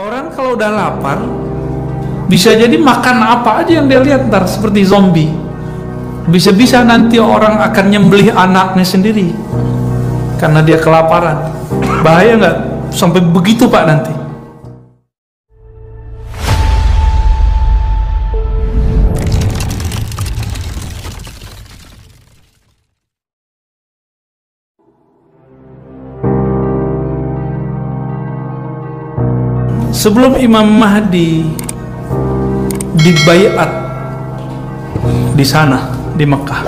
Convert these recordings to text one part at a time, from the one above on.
Orang kalau udah lapar, bisa jadi makan apa aja yang dia lihat ntar seperti zombie. Bisa-bisa nanti orang akan nyembelih anaknya sendiri karena dia kelaparan. Bahaya nggak sampai begitu Pak nanti? Sebelum Imam Mahdi dibaiat di sana di Mekah,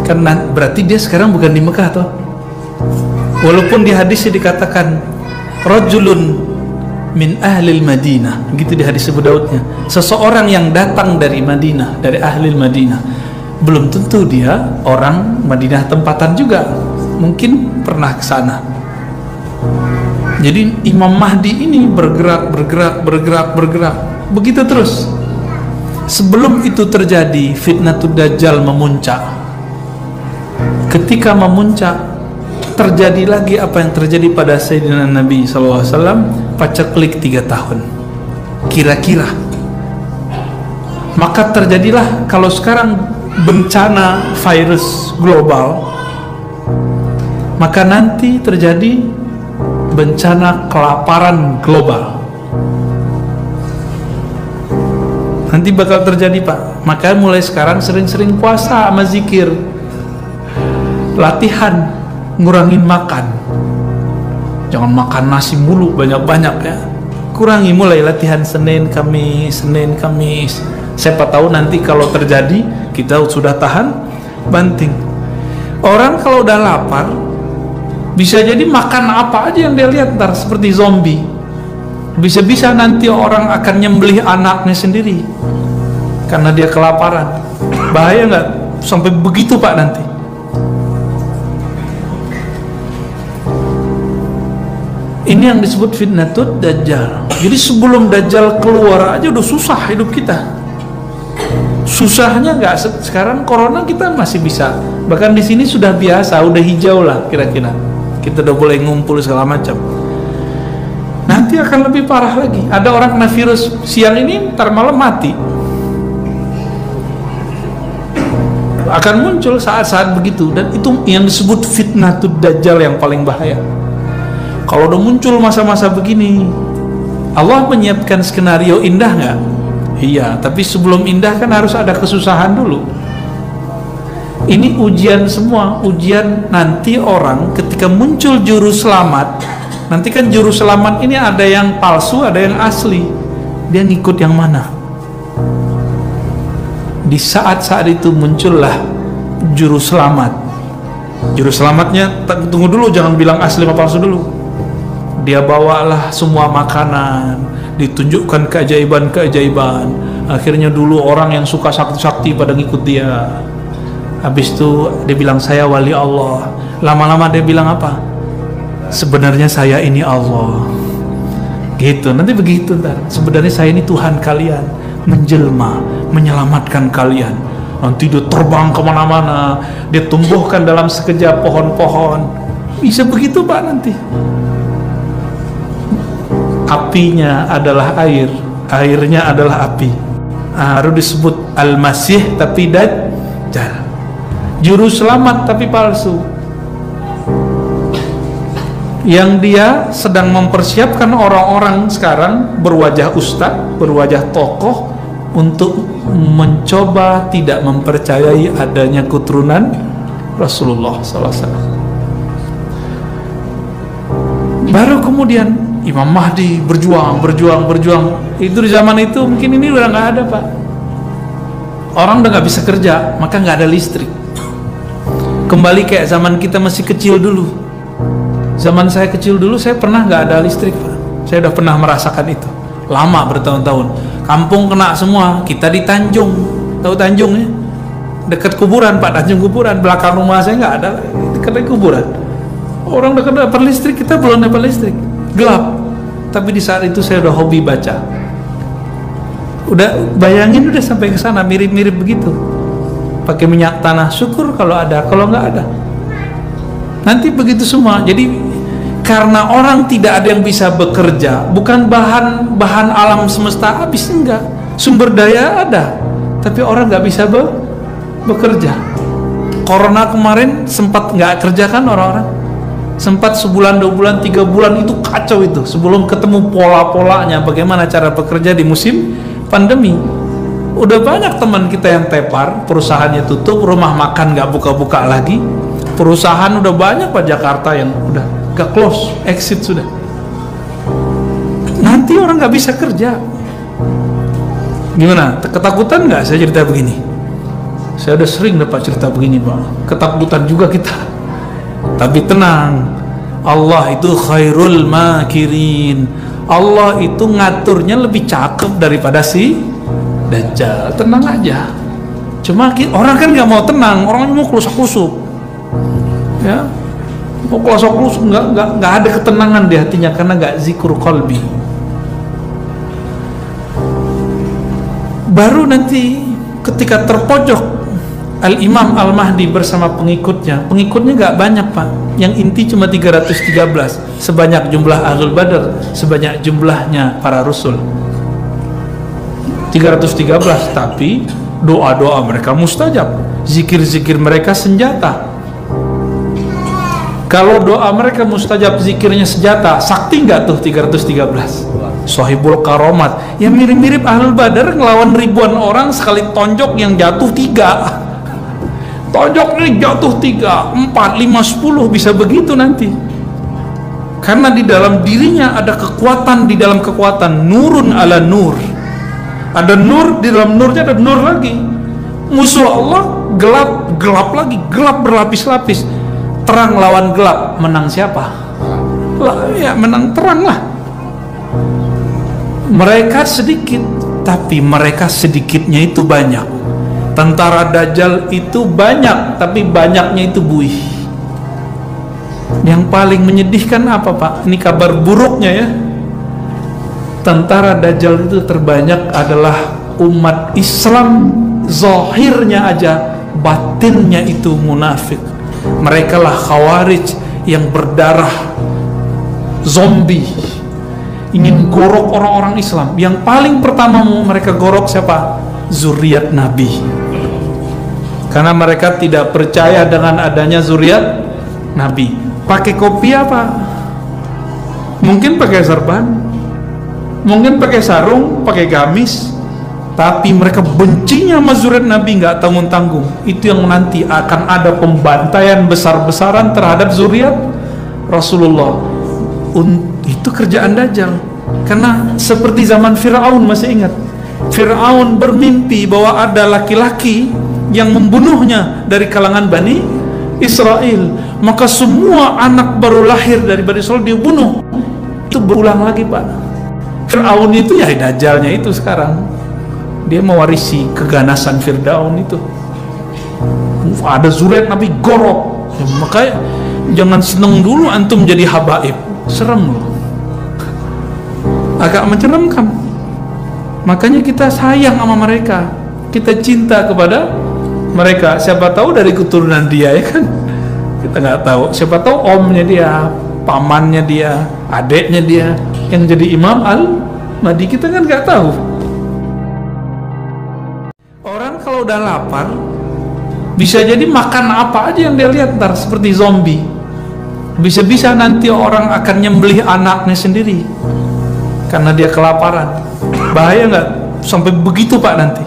karena berarti dia sekarang bukan di Mekah toh. Walaupun di hadisnya dikatakan rajulun min ahlil Madinah, gitu di hadis Abu Daudnya, seseorang yang datang dari Madinah, dari ahlil Madinah, belum tentu dia orang Madinah tempatan juga, mungkin pernah ke sana. Jadi Imam Mahdi ini bergerak begitu terus. Sebelum itu terjadi, fitnatud Dajjal memuncak. Ketika memuncak, terjadi lagi apa yang terjadi pada Sayyidina Nabi SAW, paceklik 3 tahun kira-kira. Maka terjadilah, kalau sekarang bencana virus global, maka nanti terjadi bencana kelaparan global. Nanti bakal terjadi Pak. Maka mulai sekarang sering-sering puasa sama zikir, latihan ngurangin makan. Jangan makan nasi mulu banyak-banyak ya. Kurangi, mulai latihan Senin Kamis. Siapa tahu nanti kalau terjadi kita sudah tahan banting. Orang kalau udah lapar, bisa jadi makan apa aja yang dia lihat ntar seperti zombie. Bisa-bisa nanti orang akan nyembelih anaknya sendiri karena dia kelaparan. Bahaya nggak sampai begitu Pak nanti? Ini yang disebut fitnatud Dajjal. Jadi sebelum Dajjal keluar aja udah susah hidup kita. Susahnya nggak, sekarang corona kita masih bisa. Bahkan di sini sudah biasa, udah hijau lah kira-kira. Kita udah boleh ngumpul segala macam. Nanti akan lebih parah lagi. Ada orang kena virus siang ini, ntar malam mati. Akan muncul saat-saat begitu, dan itu yang disebut fitnatud Dajjal yang paling bahaya. Kalau udah muncul masa-masa begini, Allah menyiapkan skenario indah nggak? Iya, tapi sebelum indah kan harus ada kesusahan dulu. Ini ujian semua, ujian nanti orang ketika muncul juru selamat. Nanti kan juru selamat ini ada yang palsu, ada yang asli. Dia ngikut yang mana? Di saat-saat itu muncullah juru selamat. Juru selamatnya, tunggu dulu, jangan bilang asli atau palsu dulu. Dia bawalah semua makanan, ditunjukkan keajaiban-keajaiban. Akhirnya dulu orang yang suka sakti-sakti pada ngikut dia. Habis itu dia bilang saya wali Allah. Lama-lama dia bilang apa? Sebenarnya saya ini Allah. Gitu, nanti begitu ntar. Sebenarnya saya ini Tuhan kalian, menjelma, menyelamatkan kalian. Nanti dia terbang kemana-mana, dia tumbuhkan dalam sekejap pohon-pohon. Bisa begitu Pak nanti. Apinya adalah air, airnya adalah api. Harus disebut Al-Masih tapi Dajjal. Juru selamat tapi palsu, yang dia sedang mempersiapkan orang-orang sekarang berwajah ustadz, berwajah tokoh, untuk mencoba tidak mempercayai adanya keturunan Rasulullah SAW. Baru kemudian Imam Mahdi berjuang. Itu di zaman itu mungkin ini udah nggak ada Pak. Orang udah nggak bisa kerja, maka nggak ada listrik. Kembali kayak zaman kita masih kecil dulu. Zaman saya kecil dulu, saya pernah nggak ada listrik Pak. Saya udah pernah merasakan itu. Lama, bertahun-tahun. Kampung kena semua. Kita di Tanjung, tahu Tanjung ya? Dekat kuburan Pak, Tanjung kuburan. Belakang rumah saya nggak ada, dekat kuburan. Orang udah dapat listrik, kita belum dapat listrik. Gelap. Tapi di saat itu saya udah hobi baca. Udah bayangin, udah sampai ke sana, mirip-mirip begitu. Pakai minyak tanah, syukur kalau ada, kalau nggak ada. Nanti begitu semua. Jadi karena orang tidak ada yang bisa bekerja, bukan bahan alam semesta habis, enggak, sumber daya ada, tapi orang nggak bisa bekerja. Corona kemarin sempat nggak kerja kan orang-orang, sempat sebulan, 2 bulan, 3 bulan, itu kacau itu sebelum ketemu pola-polanya bagaimana cara bekerja di musim pandemi. Udah banyak teman kita yang tepar, perusahaannya tutup, rumah makan nggak buka-buka lagi, perusahaan udah banyak Pak Jakarta yang udah gak close, exit sudah. Nanti orang nggak bisa kerja. Gimana? Ketakutan nggak saya cerita begini? Saya udah sering dapat cerita begini Pak. Ketakutan juga kita. Tapi tenang, Allah itu khairul makirin. Allah itu ngaturnya lebih cakep daripada si Dajjal. Tenang aja. Cuma orang kan nggak mau tenang, orang mau kelusuk-kusuk. Ya, mau kelusuk-kusuk, nggak ada ketenangan di hatinya karena nggak zikrul qalbi. Baru nanti ketika terpojok Al-Imam Al-Mahdi bersama pengikutnya nggak banyak Pak, yang inti cuma 313, sebanyak jumlah Ahlul Badar, sebanyak jumlahnya para Rasul. 313, tapi doa-doa mereka mustajab, zikir-zikir mereka senjata. Kalau doa mereka mustajab, zikirnya senjata, sakti nggak tuh 313? Sohibul Karomat, yang mirip-mirip Ahlul Badar ngelawan ribuan orang, sekali tonjok yang jatuh 3, tonjok ini jatuh 3, 4, 5, 10, bisa begitu nanti. Karena di dalam dirinya ada kekuatan, di dalam kekuatan, nurun ala nur. Ada nur, di dalam nurnya ada nur lagi. Musuh Allah gelap lagi, gelap berlapis-lapis. Terang lawan gelap, menang siapa? Ya menang terang lah. Mereka sedikit, tapi mereka sedikitnya itu banyak. Tentara Dajjal itu banyak, tapi banyaknya itu buih. Yang paling menyedihkan apa Pak? Ini kabar buruknya ya. Tentara Dajjal itu terbanyak adalah umat Islam, zahirnya aja, batinnya itu munafik. Mereka lah Khawarij yang berdarah zombie, ingin gorok orang-orang Islam. Yang paling pertama mau mereka gorok siapa? Zuriat Nabi. Karena mereka tidak percaya dengan adanya zuriat Nabi. Pakai kopi apa? Mungkin pakai serban, mungkin pakai sarung, pakai gamis, tapi mereka bencinya sama zuriat Nabi nggak tanggung-tanggung. Itu yang nanti akan ada pembantaian besar-besaran terhadap zuriat Rasulullah. Itu kerjaan Dajjal. Karena seperti zaman Fir'aun, masih ingat? Fir'aun bermimpi bahwa ada laki-laki yang membunuhnya dari kalangan Bani Israel. Maka semua anak baru lahir dari Bani Israel dibunuh. Itu berulang lagi Pak. Fir'aun itu ya Dajjalnya itu sekarang. Dia mewarisi keganasan Fir'aun itu. Ada zuriat Nabi gorok ya, makanya jangan seneng dulu antum jadi habaib, serem loh, agak menceremkan. Makanya kita sayang sama mereka, kita cinta kepada mereka. Siapa tahu dari keturunan dia, ya kan, kita nggak tahu. Siapa tahu omnya dia, pamannya dia, adeknya dia yang jadi Imam Al-Mahdi, kita kan nggak tahu. Orang kalau udah lapar bisa jadi makan apa aja yang dia lihat, ntar seperti zombie. Bisa-bisa nanti orang akan nyembelih anaknya sendiri karena dia kelaparan. Bahaya nggak sampai begitu Pak nanti?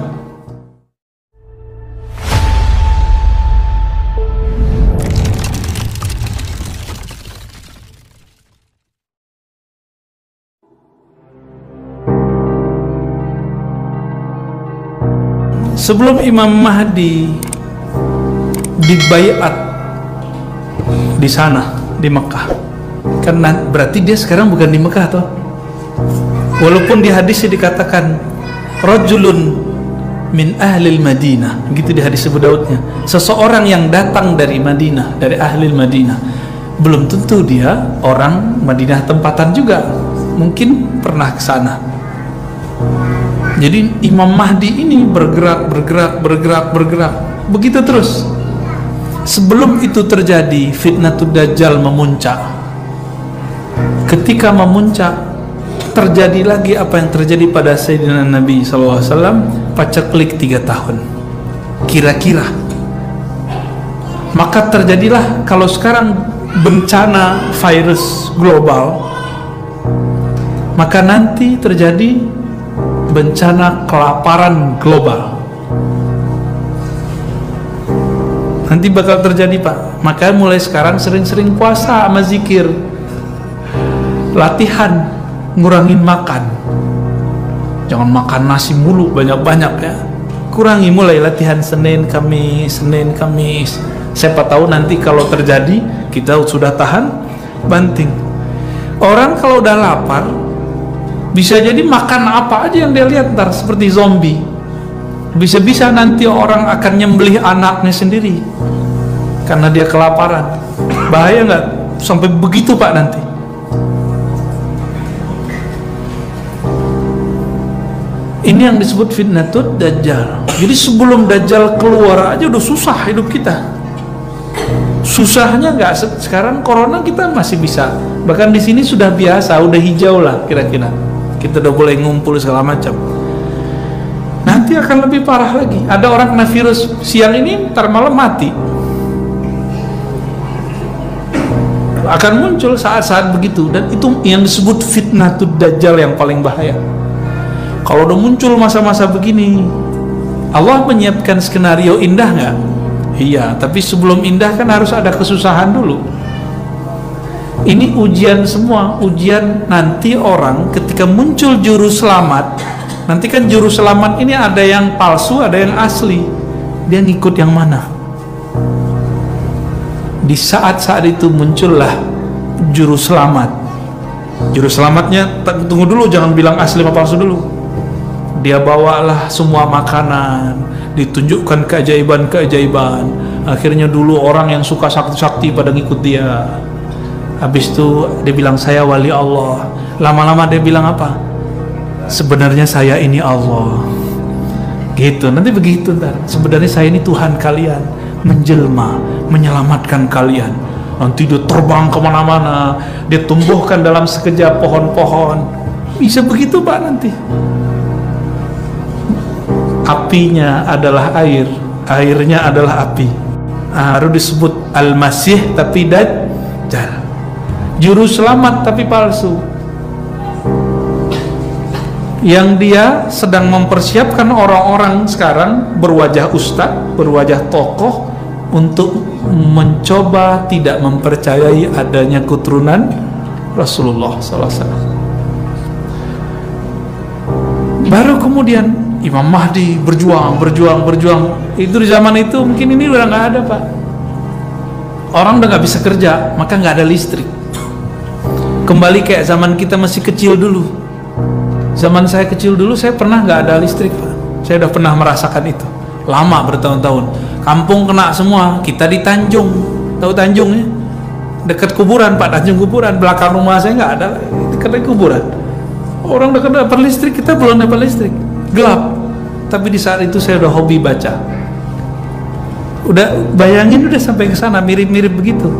Sebelum Imam Mahdi dibaiat di sana di Mekah, karena berarti dia sekarang bukan di Mekah toh. Walaupun di hadisnya dikatakan rajulun min ahlil Madinah, gitu di hadis Abu Daudnya, seseorang yang datang dari Madinah, dari ahlil Madinah, belum tentu dia orang Madinah tempatan juga, mungkin pernah ke sana. Jadi Imam Mahdi ini bergerak begitu terus. Sebelum itu terjadi, fitnatul Dajjal memuncak. ketika memuncak, terjadi lagi apa yang terjadi pada Sayyidina Nabi SAW, paceklik 3 tahun kira-kira. Maka terjadilah, kalau sekarang bencana virus global, maka nanti terjadi bencana kelaparan global. Nanti bakal terjadi, Pak. Maka mulai sekarang sering-sering puasa sama zikir, latihan ngurangin makan. Jangan makan nasi mulu banyak-banyak ya. Kurangi, mulai latihan Senin Kamis. Siapa tahu nanti kalau terjadi kita sudah tahan banting. Orang kalau udah lapar bisa jadi makan apa aja yang dia lihat, ntar seperti zombie. Bisa-bisa nanti orang akan nyembelih anaknya sendiri karena dia kelaparan. Bahaya nggak sampai begitu, Pak, nanti? Ini yang disebut fitnatud dajjal. Jadi sebelum dajjal keluar aja udah susah hidup kita. Susahnya nggak sekarang corona kita masih bisa. Bahkan di sini sudah biasa, udah hijau lah kira-kira. Kita udah boleh ngumpul segala macam. Nanti akan lebih parah lagi. Ada orang kena virus siang ini, ntar malam mati. Akan muncul saat-saat begitu, dan itu yang disebut fitnatud dajjal yang paling bahaya. Kalau udah muncul masa-masa begini, Allah menyiapkan skenario indah nggak? Iya, tapi sebelum indah kan harus ada kesusahan dulu. Ini ujian semua, ujian nanti orang ketika muncul juru selamat. Nanti kan juru selamat ini ada yang palsu, ada yang asli. Dia ngikut yang mana? Di saat-saat itu muncullah juru selamat. Juru selamatnya, tunggu dulu, jangan bilang asli atau palsu dulu. Dia bawalah semua makanan, ditunjukkan keajaiban-keajaiban. Akhirnya dulu orang yang suka sakti-sakti pada ngikut dia. Habis itu dia bilang, saya wali Allah. Lama-lama dia bilang apa? Sebenarnya saya ini Allah. Gitu, nanti begitu ntar. Sebenarnya saya ini Tuhan kalian, menjelma, menyelamatkan kalian. Nanti dia terbang kemana-mana, dia tumbuhkan dalam sekejap pohon-pohon. Bisa begitu, Pak, nanti. Apinya adalah air, airnya adalah api. Harus disebut Al-Masih tapi Dajjal. Juru selamat tapi palsu. Yang dia sedang mempersiapkan orang-orang sekarang berwajah ustadz, berwajah tokoh, untuk mencoba tidak mempercayai adanya keturunan Rasulullah SAW. Baru kemudian Imam Mahdi berjuang. Itu di zaman itu mungkin ini udah nggak ada, Pak. Orang udah nggak bisa kerja, maka nggak ada listrik. Kembali kayak zaman kita masih kecil dulu. Zaman saya kecil dulu, saya pernah nggak ada listrik, Pak. Saya udah pernah merasakan itu. Lama, bertahun-tahun. Kampung kena semua. Kita di Tanjung, tahu Tanjung ya? Dekat kuburan, Pak. Tanjung kuburan. Belakang rumah saya nggak ada, dekat kuburan. Orang udah dapat listrik, kita belum dapat listrik. Gelap. Tapi di saat itu saya udah hobi baca. Udah bayangin, udah sampai ke sana, mirip-mirip begitu.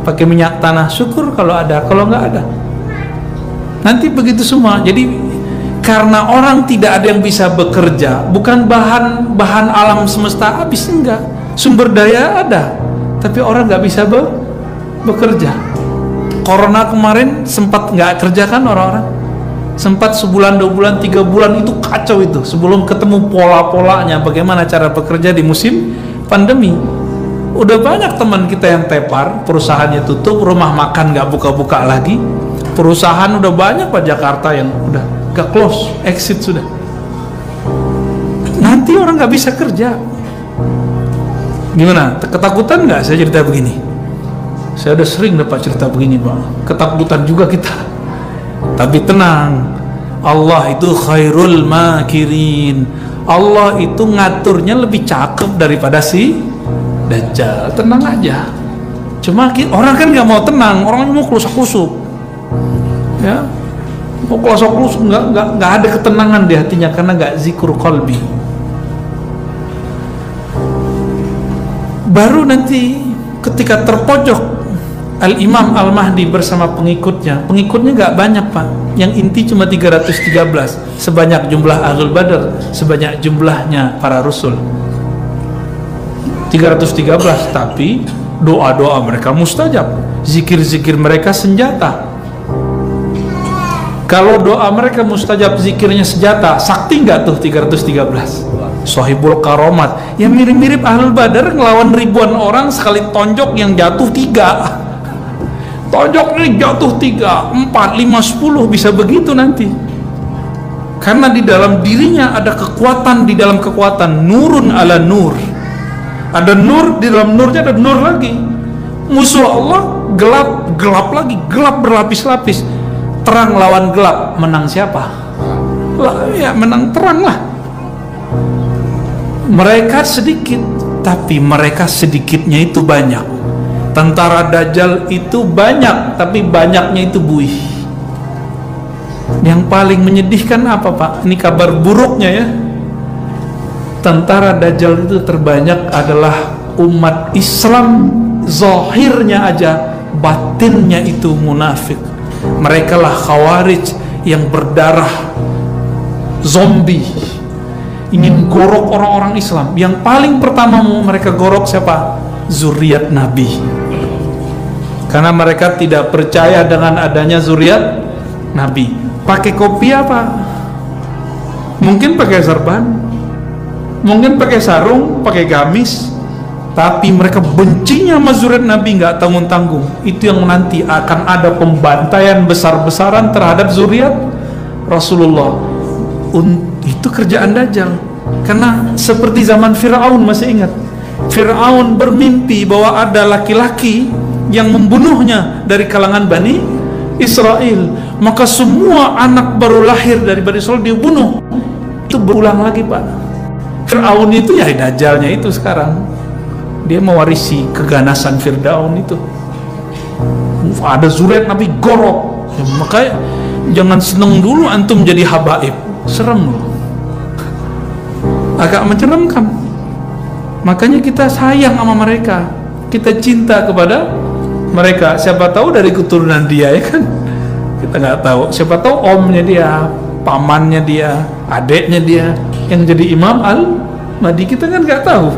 Pakai minyak tanah, syukur kalau ada, kalau nggak ada. Nanti begitu semua. Jadi karena orang tidak ada yang bisa bekerja, bukan bahan alam semesta habis, enggak. Sumber daya ada, tapi orang nggak bisa bekerja. Corona kemarin sempat nggak kerja kan orang-orang? Sempat sebulan, 2 bulan, 3 bulan, itu kacau itu. Sebelum ketemu pola-polanya bagaimana cara bekerja di musim pandemi. Udah banyak teman kita yang tepar, perusahaannya tutup, rumah makan nggak buka-buka lagi. Perusahaan udah banyak, Pak, Jakarta yang udah gak close, exit sudah. Nanti orang nggak bisa kerja. Gimana? Ketakutan nggak saya cerita begini? Saya udah sering dapat cerita begini, Pak. Ketakutan juga kita. Tapi tenang, Allah itu khairul makirin. Allah itu ngaturnya lebih cakep daripada si Dajjal. Tenang aja. Cuma orang kan nggak mau tenang, orang mau kelusuk-kelusuk. Ya, mau kelusuk-kelusuk, nggak ada ketenangan di hatinya karena nggak zikrul qalbi. Baru nanti ketika terpojok Al-Imam Al-Mahdi bersama pengikutnya nggak banyak pak, yang inti cuma 313, sebanyak jumlah Ahlul Badar, sebanyak jumlahnya para Rasul. 313, tapi doa-doa mereka mustajab, zikir-zikir mereka senjata. Kalau doa mereka mustajab, zikirnya senjata, sakti nggak tuh 313? Sohibul Karomat, ya mirip-mirip Ahlul Badar ngelawan ribuan orang, sekali tonjok yang jatuh 3. Tonjok ini jatuh 3, 4, 5, 10, bisa begitu nanti. Karena di dalam dirinya ada kekuatan, di dalam kekuatan, nurun ala nur. Ada nur, di dalam nurnya ada nur lagi. Musuh Allah gelap, gelap lagi, gelap berlapis-lapis. Terang lawan gelap, menang siapa? Ya menang terang lah. Mereka sedikit, tapi mereka sedikitnya itu banyak. Tentara Dajjal itu banyak, tapi banyaknya itu buih. Yang paling menyedihkan apa pak? Ini kabar buruknya ya. Tentara Dajjal itu terbanyak adalah umat Islam, zahirnya aja, batinnya itu munafik. Mereka lah Khawarij yang berdarah zombie, ingin gorok orang-orang Islam. Yang paling pertama mereka gorok siapa? Zuriat Nabi. Karena mereka tidak percaya dengan adanya zuriat Nabi. Pakai kopi apa? Mungkin pakai serban, mungkin pakai sarung, pakai gamis, tapi mereka bencinya sama zuriat Nabi nggak tanggung-tanggung. Itu yang nanti akan ada pembantaian besar-besaran terhadap zuriat Rasulullah. Itu kerjaan Dajjal. Karena seperti zaman Fir'aun, masih ingat? Fir'aun bermimpi bahwa ada laki-laki yang membunuhnya dari kalangan Bani Israel, maka semua anak baru lahir dari Bani Israel dibunuh. Itu berulang lagi pak. Fir'aun itu ya Dajjalnya itu sekarang. Dia mewarisi keganasan Fir'aun itu. Ada zuriat Nabi gorok ya, makanya jangan seneng dulu antum jadi habaib, serem loh, agak menceremkan. Makanya kita sayang sama mereka, kita cinta kepada mereka. Siapa tahu dari keturunan dia, ya kan? Kita nggak tahu. Siapa tahu omnya dia, pamannya dia, adeknya dia yang jadi Imam Al-Mahdi, kita kan nggak tahu.